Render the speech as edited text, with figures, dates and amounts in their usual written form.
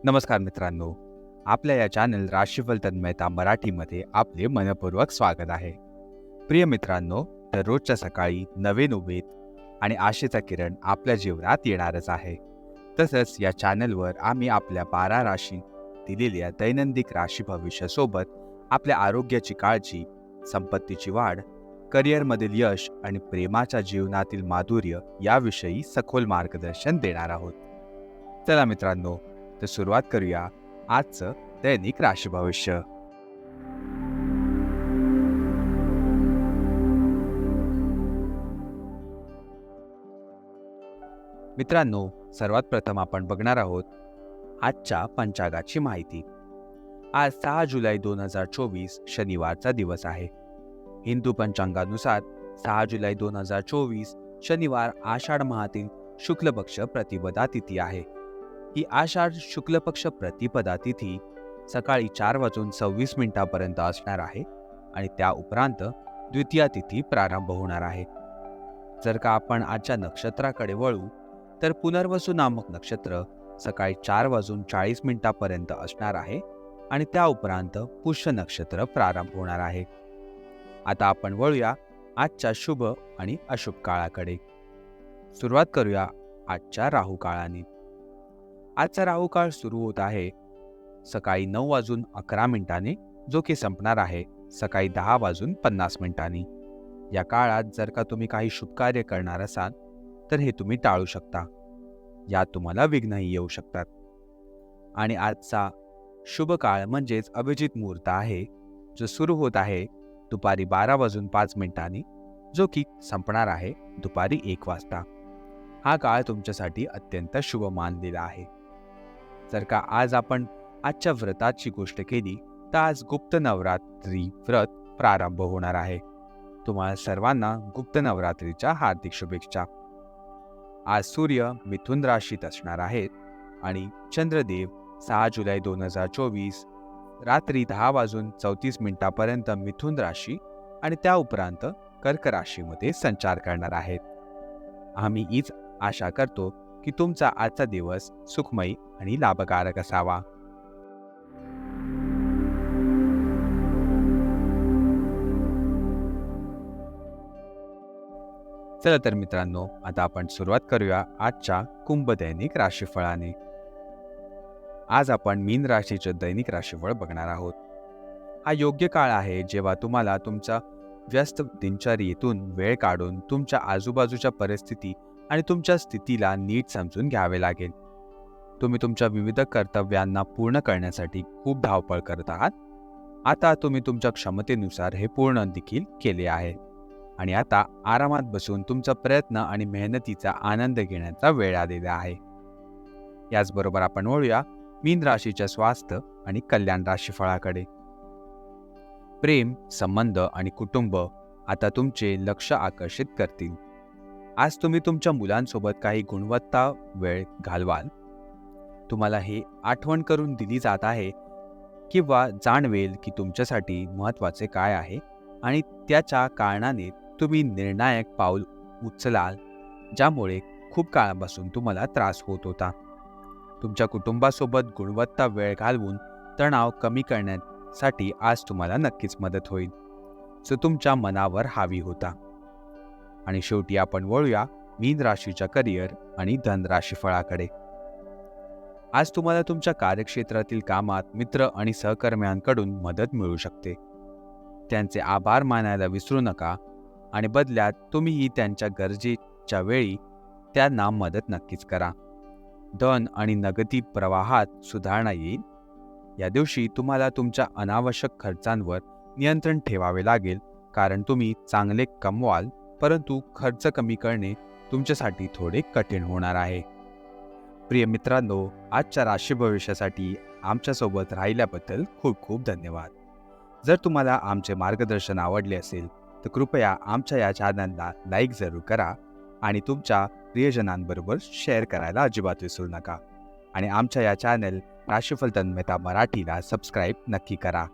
नमस्कार मित्रांनो, आपल्या या चॅनल राशीफल तन्मयता मराठीमध्ये आपले मनपूर्वक स्वागत आहे. प्रिय मित्रांनो, दररोजच्या सकाळी नवीन उमेद आणि आशेचा किरण आपल्या जीवनात येणारच आहे. तसंच या चॅनलवर आम्ही आपल्या 12 राशी दिलेल्या दैनंदिन राशी भविष्यासोबत आपल्या आरोग्याची काळजी, संपत्तीची वाढ, करिअरमधील यश आणि प्रेमाच्या जीवनातील माधुर्य याविषयी सखोल मार्गदर्शन देणार आहोत. चला मित्रांनो, तर सुरुवात करूया आजचं दैनिक राशी भविष्य. मित्रांनो, सर्वात प्रथम आपण बघणार आहोत आजच्या पंचांगाची माहिती. आज 6 जुलै 2024 शनिवारचा दिवस आहे. हिंदू पंचांगानुसार 6 जुलै 2024 शनिवार आषाढ माहातील शुक्ल पक्ष प्रतिपदा तिथी आहे. ही आषाढ शुक्ल पक्ष प्रतिपदा तिथी सकाळी 4:26 असणार आहे आणि त्या उपरांत द्वितीया तिथी प्रारंभ होणार आहे. जर का आपण आजच्या नक्षत्राकडे वळू तर पुनर्वसू नामक नक्षत्र सकाळी 4:40 असणार आहे आणि त्या उपरांत पुष्य नक्षत्र प्रारंभ होणार आहे. आता आपण वळूया आजच्या शुभ आणि अशुभ काळाकडे. सुरुवात करूया आजच्या राहू काळाने. आजचा राहू काळ सुरू होत आहे सकाळी 9:11 जो की संपणार आहे सकाळी 10:50. या काळात जर का तुम्ही काही शुभ कार्य करणार असाल तर हे तुम्ही टाळू शकता. यात तुम्हाला विघ्नही येऊ शकतात. आणि आजचा शुभ काळ म्हणजेच अभिजित मुहूर्त आहे जो सुरू होत आहे दुपारी 12:05 जो की संपणार आहे दुपारी 1 वाजता. हा काळ तुमच्यासाठी अत्यंत शुभ मानलेला आहे. जर का आज आपण आजच्या व्रताची गोष्ट केली तर आज गुप्त नवरात्री व्रत प्रारंभ होणार आहे. तुम्हाला सर्वांना गुप्त नवरात्रीच्या हार्दिक शुभेच्छा. आज सूर्य मिथुन राशीत असणार आहेत आणि चंद्रदेव 6 जुलै 2024 रात्री 10:34 मिथुन राशी आणि त्या उपरांत कर्क राशीमध्ये संचार करणार आहेत. आम्ही हीच आशा करतो की तुमचा आजचा दिवस सुखमयी आणि लाभकारक असावा. चला तर मित्रांनो, आता आपण सुरुवात करूया आजच्या कुंभ दैनिक राशीफळाने. आज आपण मीन राशीचे दैनिक राशीफळ बघणार आहोत. हा योग्य काळ आहे जेव्हा तुम्हाला तुमच्या व्यस्त दिनचर्येतून वेळ काढून तुमच्या आजूबाजूच्या परिस्थिती आणि तुमच्या स्थितीला नीट समजून घ्यावे लागेल. तुम्ही तुमच्या विविध कर्तव्यांना पूर्ण करण्यासाठी खूप धावपळ करत आहात. आता तुम्ही तुमच्या क्षमतेनुसार हे पूर्ण देखील केले आहे आणि आता आरामात बसून तुमचा प्रयत्न आणि मेहनतीचा आनंद घेण्याचा वेळ आलेला आहे. याचबरोबर आपण वळूया मीन राशीच्या स्वास्थ्य आणि कल्याण राशीफळाकडे. प्रेम, संबंध आणि कुटुंब आता तुमचे लक्ष आकर्षित करतील. आज तुम्ही तुमच्या मुलांसोबत काही गुणवत्ता वेळ घालवाल. तुम्हाला हे आठवण करून दिली जात आहे किंवा जाणवेल की तुमच्यासाठी महत्त्वाचे काय आहे आणि त्याच्या कारणाने तुम्ही निर्णायक पाऊल उचलाल ज्यामुळे खूप काळापासून तुम्हाला त्रास होत होता. तुमच्या कुटुंबासोबत गुणवत्ता वेळ घालवून तणाव कमी करण्यासाठी आज तुम्हाला नक्कीच मदत होईल जो तुमच्या मनावर हावी होता. आणि शेवटी आपण वळूया मीन राशीच्या करिअर आणि धन राशीफळाकडे. आज तुम्हाला तुमच्या कार्यक्षेत्रातील कामात मित्र आणि सहकर्म्यांकडून मदत मिळू शकते. त्यांचे आभार मानायला विसरू नका आणि बदल्यात तुम्हीही त्यांच्या गरजेच्या वेळी त्यांना मदत नक्कीच करा. धन आणि नगदी प्रवाहात सुधारणा येईल. या दिवशी तुम्हाला तुमच्या अनावश्यक खर्चांवर नियंत्रण ठेवावे लागेल कारण तुम्ही चांगले कमवाल परंतु खर्च कमी करणे तुमच्यासाठी थोडे कठीण होणार आहे. प्रिय मित्रांनो, आजच्या राशी भविष्यासाठी आमच्यासोबत राहिल्याबद्दल खूप खूप धन्यवाद. जर तुम्हाला आमचे मार्गदर्शन आवडले असेल तर कृपया आमच्या या चॅनलला लाईक जरूर करा आणि तुमच्या प्रियजनांबरोबर शेअर करायला अजिबात विसरू नका. आणि आमच्या या चॅनल राशीफल तन्मयता मराठीला सबस्क्राईब नक्की करा.